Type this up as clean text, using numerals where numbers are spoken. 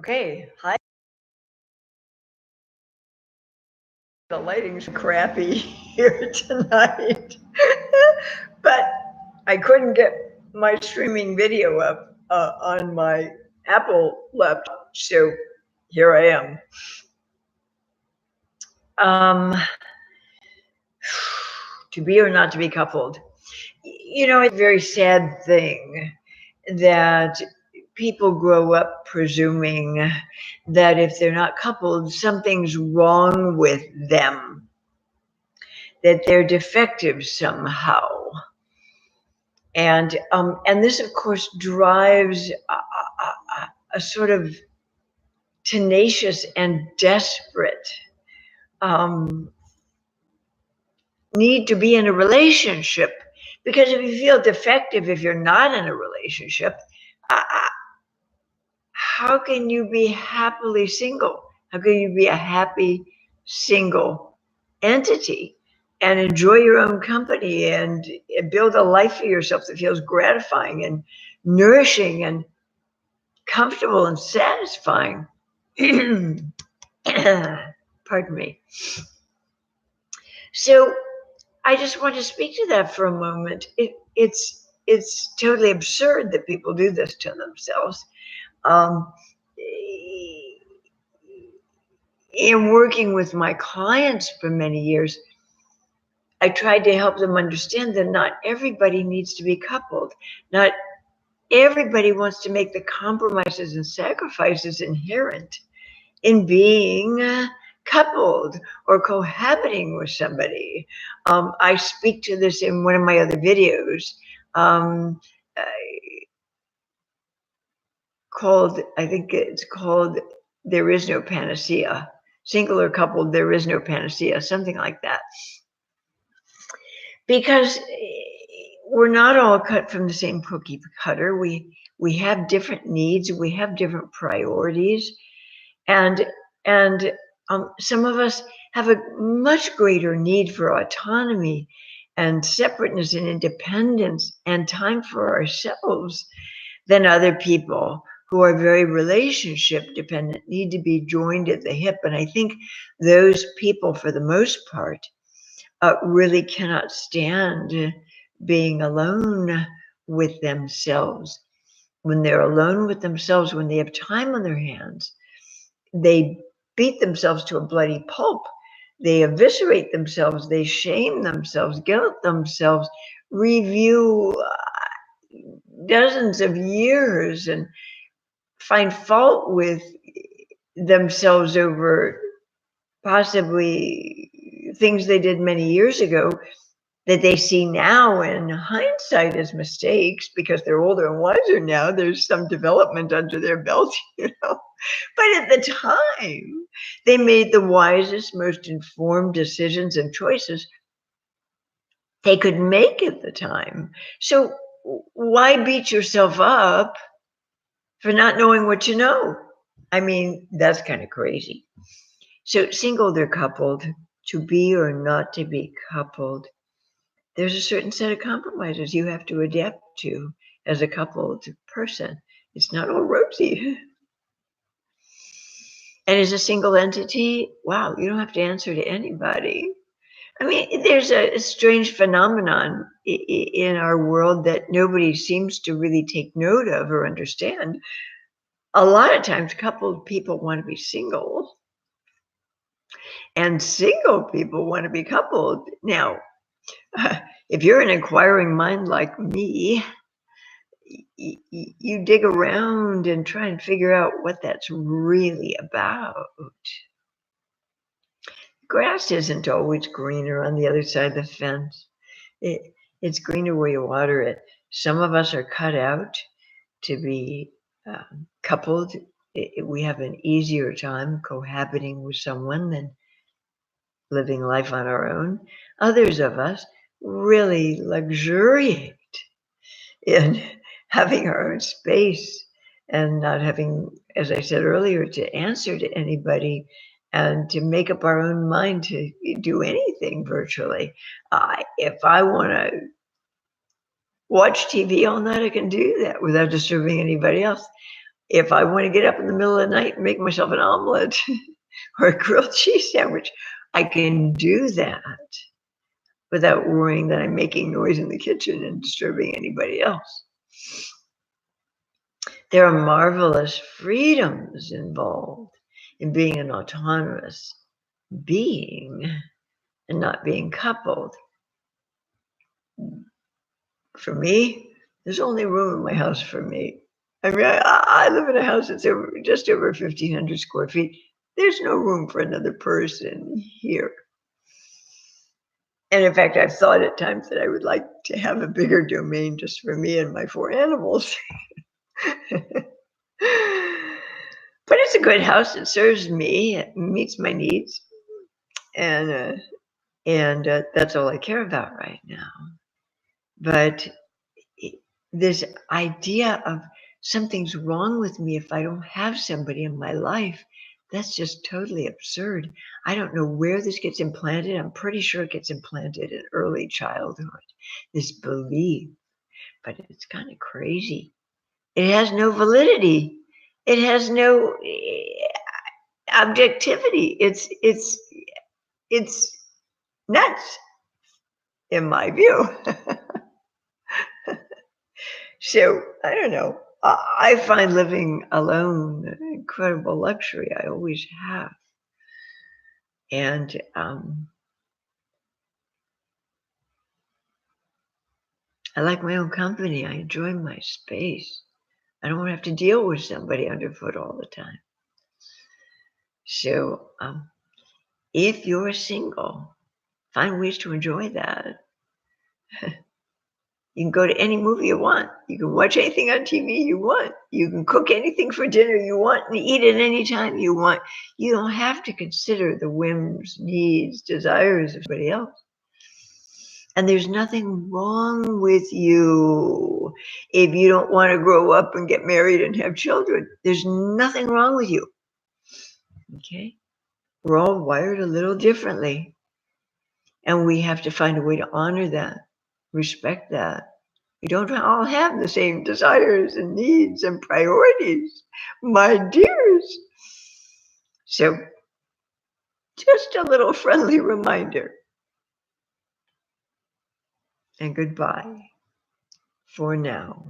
Okay, hi. The lighting's crappy here tonight, but I couldn't get my streaming video up on my Apple laptop, so here I am. To be or not to be coupled. It's a very sad thing that people grow up presuming that if they're not coupled, something's wrong with them, that they're defective somehow. And this, of course, drives a sort of tenacious and desperate um, need to be in a relationship. Because if you feel defective, if you're not in a relationship, uh, how can you be happily single? How can you be a happy single entity and enjoy your own company and build a life for yourself that feels gratifying and nourishing and comfortable and satisfying? Pardon me. So I just want to speak to that for a moment. It's totally absurd that people do this to themselves. Um, in working with my clients for many years, I tried to help them understand that not everybody needs to be coupled. Not everybody wants to make the compromises and sacrifices inherent in being coupled or cohabiting with somebody. I speak to this in one of my other videos um, uh, I think it's called There Is No Panacea. Single or coupled, there is no panacea, something like that. Because we're not all cut from the same cookie cutter. We have different needs, we have different priorities, and some of us have a much greater need for autonomy and separateness and independence and time for ourselves than other people who are very relationship dependent, need to be joined at the hip. And I think those people, for the most part, really cannot stand being alone with themselves. When they're alone with themselves, when they have time on their hands, they beat themselves to a bloody pulp. They eviscerate themselves, they shame themselves, guilt themselves, review dozens of years and find fault with themselves over possibly things they did many years ago that they see now in hindsight as mistakes because they're older and wiser now. There's some development under their belt, But at the time, they made the wisest, most informed decisions and choices they could make at the time. So why beat yourself up for not knowing what you know? I mean, that's kind of crazy. So single, they're coupled. To be or not to be coupled, there's a certain set of compromises you have to adapt to as a coupled person. It's not all rosy. And as a single entity, wow, you don't have to answer to anybody. I mean, there's a strange phenomenon in our world that nobody seems to really take note of or understand. A lot of times, coupled people want to be single, and single people want to be coupled. Now, if you're an inquiring mind like me, you dig around and try and figure out what that's really about. Grass isn't always greener on the other side of the fence. It's greener where you water it. Some of us are cut out to be coupled. We have an easier time cohabiting with someone than living life on our own. Others of us really luxuriate in having our own space and not having, as I said earlier, to answer to anybody and to make up our own mind to do anything virtually. If I want to watch TV all night, I can do that without disturbing anybody else. If I want to get up in the middle of the night and make myself an omelet or a grilled cheese sandwich, I can do that without worrying that I'm making noise in the kitchen and disturbing anybody else. There are marvelous freedoms involved in being an autonomous being and not being coupled. For me, there's only room in my house for me. I mean, I live in a house that's just over 1,500 square feet. There's no room for another person here. And in fact, I've thought at times that I would like to have a bigger domain just for me and my 4 animals. But it's a good house. It serves me. It meets my needs, and that's all I care about right now. But this idea of something's wrong with me if I don't have somebody in my life, that's just totally absurd. I don't know where this gets implanted. I'm pretty sure it gets implanted in early childhood, this belief, but it's kind of crazy. It has no validity. It has no objectivity. It's nuts in my view. So I don't know. I find living alone an incredible luxury. I always have, and I like my own company. I enjoy my space. I don't want to have to deal with somebody underfoot all the time. So if you're single, find ways to enjoy that. You can go to any movie you want. You can watch anything on TV you want. You can cook anything for dinner you want and eat it any time you want. You don't have to consider the whims, needs, desires of somebody else. And there's nothing wrong with you if you don't want to grow up and get married and have children. There's nothing wrong with you. Okay? We're all wired a little differently. And we have to find a way to honor that, respect that. We don't all have the same desires and needs and priorities, my dears. So, just a little friendly reminder. And goodbye for now.